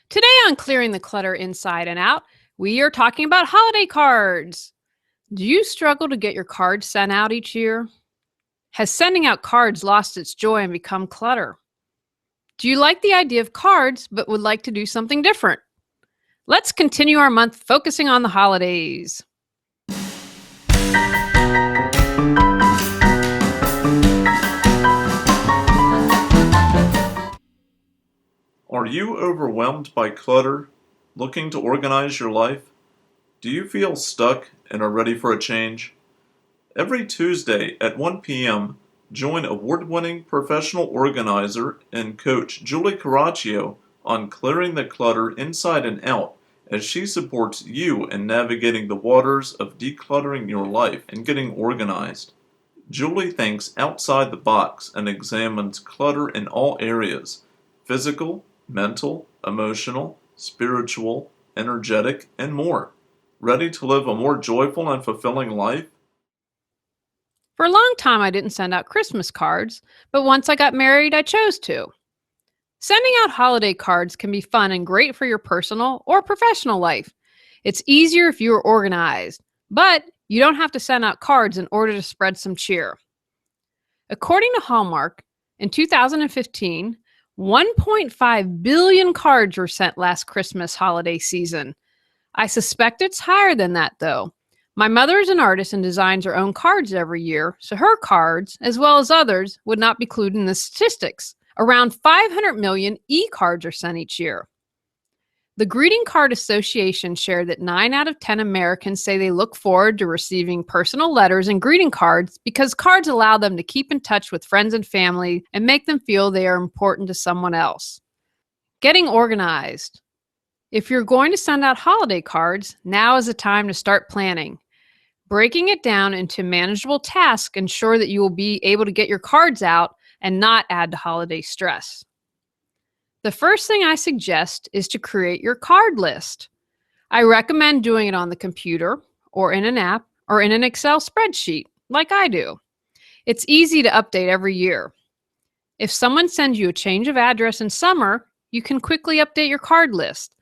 Today on Clearing the Clutter Inside and Out, we are talking about holiday cards. Do you struggle to get your cards sent out each year? Has sending out cards lost its joy and become clutter? Do you like the idea of cards but would like to do something different? Let's continue our month focusing on the holidays. Are you overwhelmed by clutter, looking to organize your life? Do you feel stuck and are ready for a change? Every Tuesday at 1 p.m., join award-winning professional organizer and coach Julie Coraccio on Clearing the Clutter Inside and Out as she supports you in navigating the waters of decluttering your life and getting organized. Julie thinks outside the box and examines clutter in all areas: physical, mental, emotional, spiritual, energetic, and more. Ready to live a more joyful and fulfilling life? For a long time, I didn't send out Christmas cards, but once I got married, I chose to. Sending out holiday cards can be fun and great for your personal or professional life. It's easier if you are organized, but you don't have to send out cards in order to spread some cheer. According to Hallmark, in 2015, 1.5 billion cards were sent last Christmas holiday season. I suspect it's higher than that, though. My mother is an artist and designs her own cards every year, so her cards, as well as others, would not be included in the statistics. Around 500 million e-cards are sent each year. The Greeting Card Association shared that 9 out of 10 Americans say they look forward to receiving personal letters and greeting cards because cards allow them to keep in touch with friends and family and make them feel they are important to someone else. Getting organized. If you're going to send out holiday cards, now is the time to start planning. Breaking it down into manageable tasks ensure that you will be able to get your cards out and not add to holiday stress. The first thing I suggest is to create your card list. I recommend doing it on the computer or in an app or in an Excel spreadsheet, like I do. It's easy to update every year. If someone sends you a change of address in summer, you can quickly update your card list.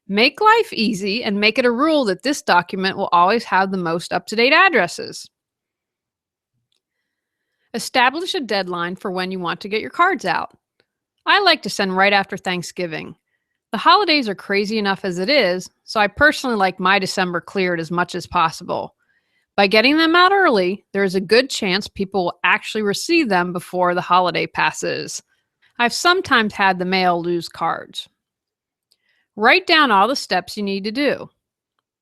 Make life easy and make it a rule that this document will always have the most up-to-date addresses. Establish a deadline for when you want to get your cards out. I like to send right after Thanksgiving. The holidays are crazy enough as it is, so I personally like my December cleared as much as possible. By getting them out early, there is a good chance people will actually receive them before the holiday passes. I've sometimes had the mail lose cards. Write down all the steps you need to do.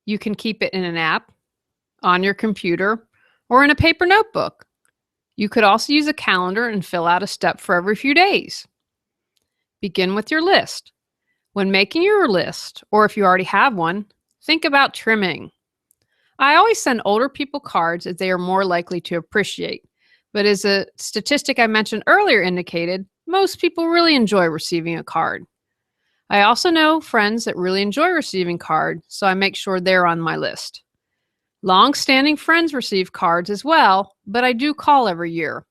You can keep it in an app, on your computer, or in a paper notebook. You could also use a calendar and fill out a step for every few days. Begin with your list. When making your list, or if you already have one, think about trimming. I always send older people cards as they are more likely to appreciate, but as a statistic I mentioned earlier indicated, most people really enjoy receiving a card. I also know friends that really enjoy receiving cards, so I make sure they're on my list. Long-standing friends receive cards as well, but I do call every year.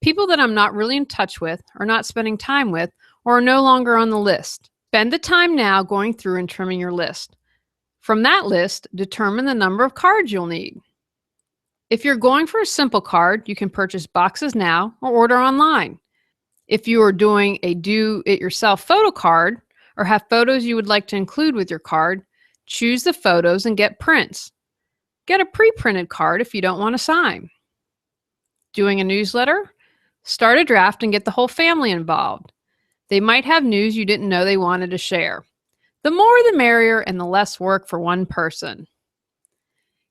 People that I'm not really in touch with, or not spending time with, or are no longer on the list. Spend the time now going through and trimming your list. From that list, determine the number of cards you'll need. If you're going for a simple card, you can purchase boxes now or order online. If you are doing a do-it-yourself photo card, or have photos you would like to include with your card, choose the photos and get prints. Get a pre-printed card if you don't want to sign. Doing a newsletter? Start a draft and get the whole family involved. They might have news you didn't know they wanted to share. The more the merrier and the less work for one person.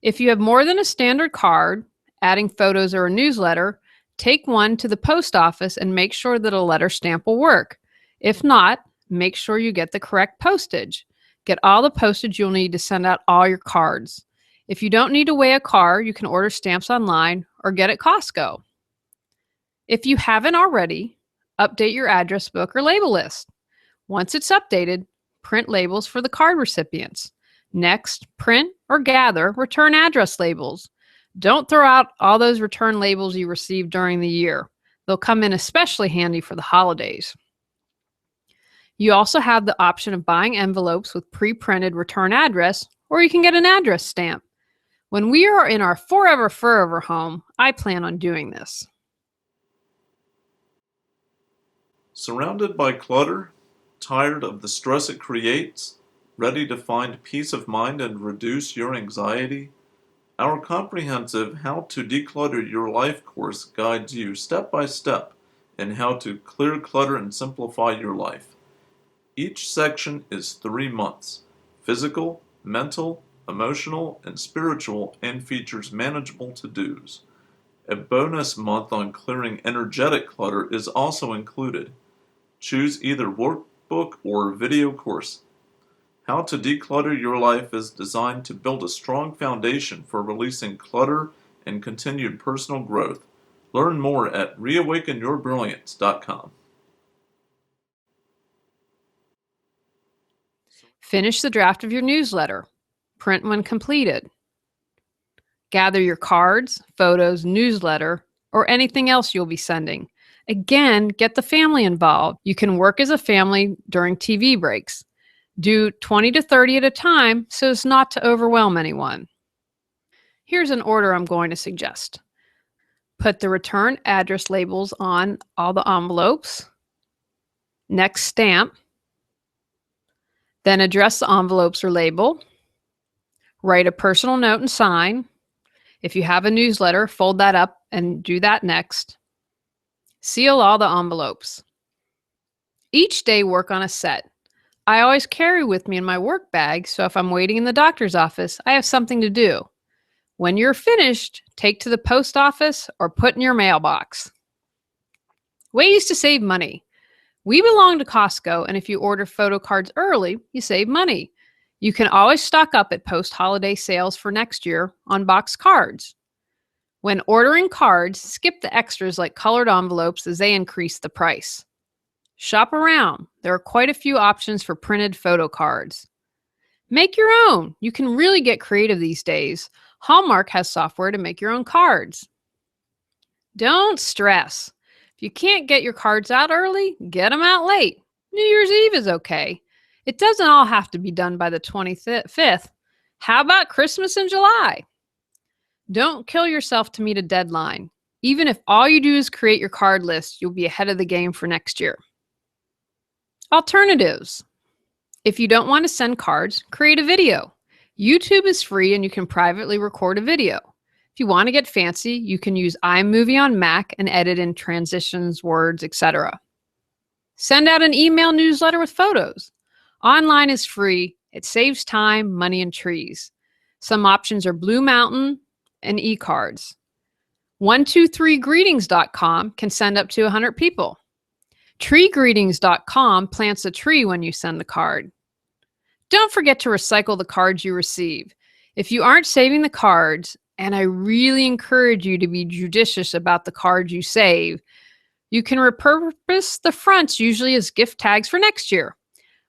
If you have more than a standard card, adding photos or a newsletter, take one to the post office and make sure that a letter stamp will work. If not, make sure you get the correct postage. Get all the postage you'll need to send out all your cards. If you don't need to weigh a card, you can order stamps online or get at Costco. If you haven't already, update your address book or label list. Once it's updated, print labels for the card recipients. Next, print or gather return address labels. Don't throw out all those return labels you received during the year. They'll come in especially handy for the holidays. You also have the option of buying envelopes with pre-printed return address, or you can get an address stamp. When we are in our forever home, I plan on doing this. Surrounded by clutter, tired of the stress it creates, ready to find peace of mind and reduce your anxiety? Our comprehensive How to Declutter Your Life course guides you step by step in how to clear clutter and simplify your life. Each section is 3 months: physical, mental, emotional, and spiritual, and features manageable to-dos. A bonus month on clearing energetic clutter is also included. Choose either workbook or video course. How to Declutter Your Life is designed to build a strong foundation for releasing clutter and continued personal growth. Learn more at reawakenyourbrilliance.com. Finish the draft of your newsletter. Print when completed. Gather your cards, photos, newsletter, or anything else you'll be sending. Again, get the family involved. You can work as a family during TV breaks. Do 20 to 30 at a time so as not to overwhelm anyone. Here's an order I'm going to suggest. Put the return address labels on all the envelopes. Next, stamp. Then address the envelopes or label. Write a personal note and sign. If you have a newsletter, fold that up and do that next. Seal all the envelopes. Each day, work on a set. I always carry with me in my work bag, so if I'm waiting in the doctor's office, I have something to do. When you're finished, take to the post office or put in your mailbox. Ways to save money. We belong to Costco, and if you order photo cards early, you save money. You can always stock up at post-holiday sales for next year on boxed cards. When ordering cards, skip the extras like colored envelopes as they increase the price. Shop around. There are quite a few options for printed photo cards. Make your own. You can really get creative these days. Hallmark has software to make your own cards. Don't stress. If you can't get your cards out early, get them out late. New Year's Eve is okay. It doesn't all have to be done by the 25th. How about Christmas in July? Don't kill yourself to meet a deadline. Even if all you do is create your card list, you'll be ahead of the game for next year. Alternatives. If you don't want to send cards, create a video. YouTube is free and you can privately record a video. If you want to get fancy, you can use iMovie on Mac and edit in transitions, words, etc. Send out an email newsletter with photos. Online is free. It saves time, money, and trees. Some options are Blue Mountain and e-cards. 123greetings.com can send up to 100 people. Treegreetings.com plants a tree when you send the card. Don't forget to recycle the cards you receive. If you aren't saving the cards, and I really encourage you to be judicious about the cards you save, you can repurpose the fronts usually as gift tags for next year.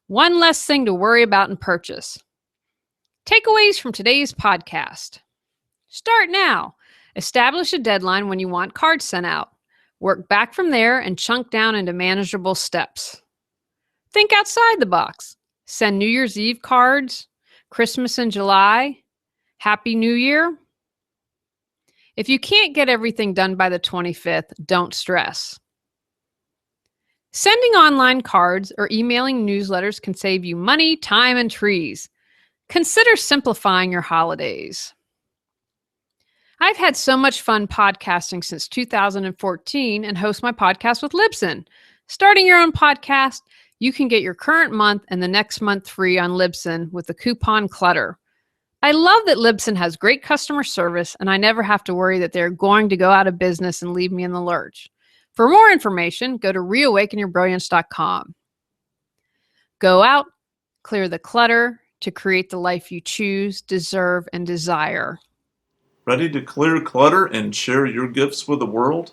One less thing to worry about and purchase. Takeaways from today's podcast. Start now. Establish a deadline when you want cards sent out. Work back from there and chunk down into manageable steps. Think outside the box. Send New Year's Eve cards, Christmas in July, Happy New Year. If you can't get everything done by the 25th, don't stress. Sending online cards or emailing newsletters can save you money, time, and trees. Consider simplifying your holidays. I've had so much fun podcasting since 2014 and host my podcast with Libsyn. Starting your own podcast, you can get your current month and the next month free on Libsyn with the coupon Clutter. I love that Libsyn has great customer service and I never have to worry that they're going to go out of business and leave me in the lurch. For more information, go to reawakenyourbrilliance.com. Go out, clear the clutter to create the life you choose, deserve, and desire. Ready to clear clutter and share your gifts with the world?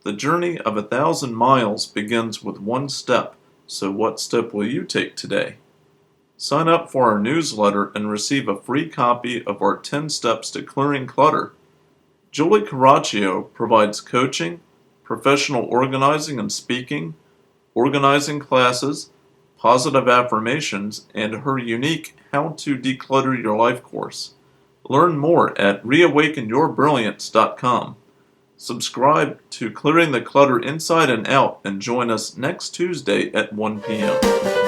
The journey of 1,000 miles begins with one step, so what step will you take today? Sign up for our newsletter and receive a free copy of our 10 Steps to Clearing Clutter. Julie Coraccio provides coaching, professional organizing and speaking, organizing classes, positive affirmations, and her unique How to Declutter Your Life course. Learn more at reawakenyourbrilliance.com. Subscribe to Clearing the Clutter Inside and Out and join us next Tuesday at 1 p.m.